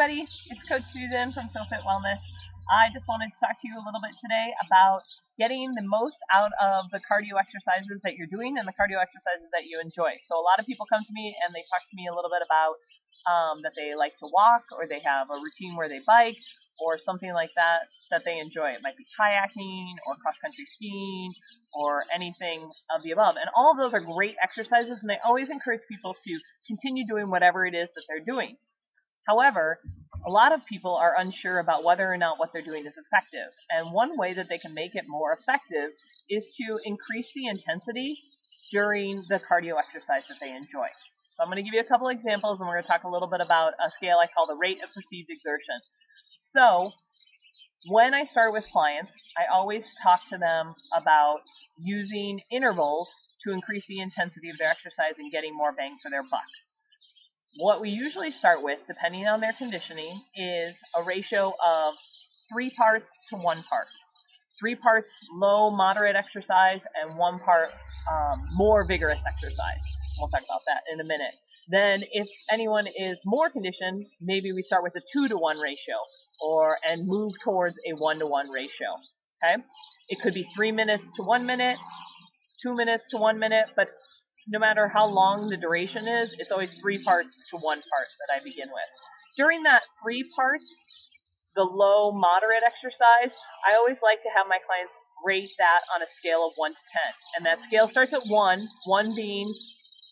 Everybody, it's Coach Susan from SoFit Wellness. I just wanted to talk to you a little bit today about getting the most out of the cardio exercises that you're doing and the cardio exercises that you enjoy. So a lot of people come to me and they talk to me a little bit about that they like to walk, or they have a routine where they bike, or something like that that they enjoy. It might be kayaking or cross country skiing or anything of the above. And all of those are great exercises, and I always encourage people to continue doing whatever it is that they're doing. However, a lot of people are unsure about whether or not what they're doing is effective. And one way that they can make it more effective is to increase the intensity during the cardio exercise that they enjoy. So I'm going to give you a couple examples, and we're going to talk a little bit about a scale I call the rate of perceived exertion. So when I start with clients, I always talk to them about using intervals to increase the intensity of their exercise and getting more bang for their buck. What we usually start with, depending on their conditioning, is a ratio of 3 parts to 1 part. 3 parts low, moderate exercise, and 1 part more vigorous exercise. We'll talk about that in a minute. Then if anyone is more conditioned, maybe we start with a 2 to 1 ratio and move towards a 1 to 1 ratio. Okay? It could be 3 minutes to 1 minute, 2 minutes to 1 minute, but no matter how long the duration is, it's always 3 parts to 1 part that I begin with. During that 3 parts, the low, moderate exercise, I always like to have my clients rate that on a scale of 1 to 10. And that scale starts at 1, 1 being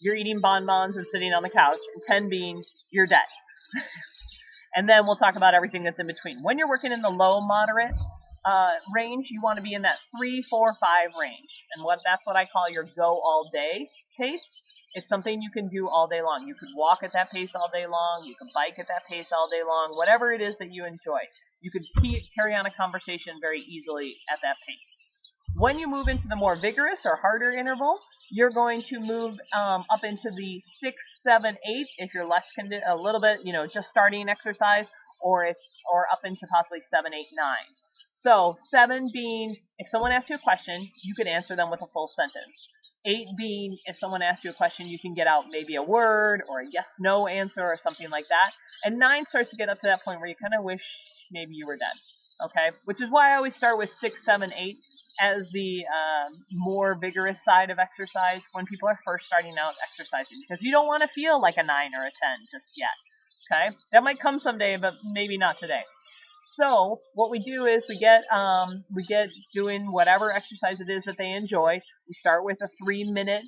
you're eating bonbons and sitting on the couch, and 10 being you're dead. And then we'll talk about everything that's in between. When you're working in the low, moderate range, you want to be in that 3, 4, 5 range. And that's what I call your go all day pace. It's something you can do all day long. You could walk at that pace all day long. You can bike at that pace all day long. Whatever it is that you enjoy, you could carry on a conversation very easily at that pace. When you move into the more vigorous or harder interval, you're going to move up into the 6, 7, 8 if you're a little bit, just starting exercise, or up into possibly 7, 8, 9. So 7 being, if someone asks you a question, you can answer them with a full sentence. 8 being, if someone asks you a question, you can get out maybe a word or a yes/no answer or something like that. And 9 starts to get up to that point where you kind of wish maybe you were dead. Okay? Which is why I always start with 6, 7, 8 as the more vigorous side of exercise when people are first starting out exercising. Because you don't want to feel like a 9 or a 10 just yet. Okay? That might come someday, but maybe not today. So what we do is we get doing whatever exercise it is that they enjoy. We start with a 3-minute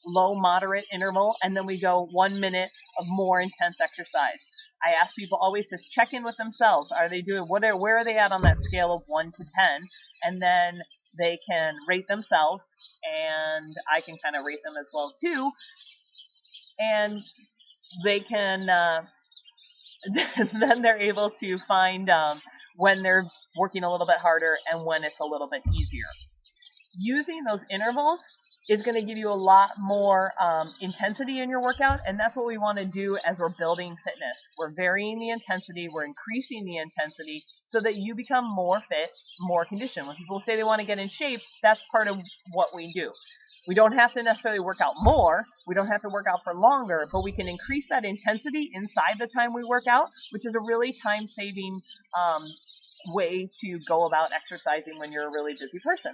low moderate interval, and then we go 1 minute of more intense exercise. I ask people always to check in with themselves. Are they doing where are they at on that scale of 1 to 10? And then they can rate themselves, and I can kind of rate them as well too. And they can then they're able to find when they're working a little bit harder and when it's a little bit easier. Using those intervals is going to give you a lot more intensity in your workout, and that's what we want to do as we're building fitness. We're varying the intensity, we're increasing the intensity so that you become more fit, more conditioned. When people say they want to get in shape, that's part of what we do. We don't have to necessarily work out more. We don't have to work out for longer, but we can increase that intensity inside the time we work out, which is a really time-saving way to go about exercising when you're a really busy person.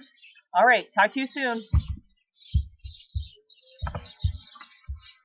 All right, talk to you soon.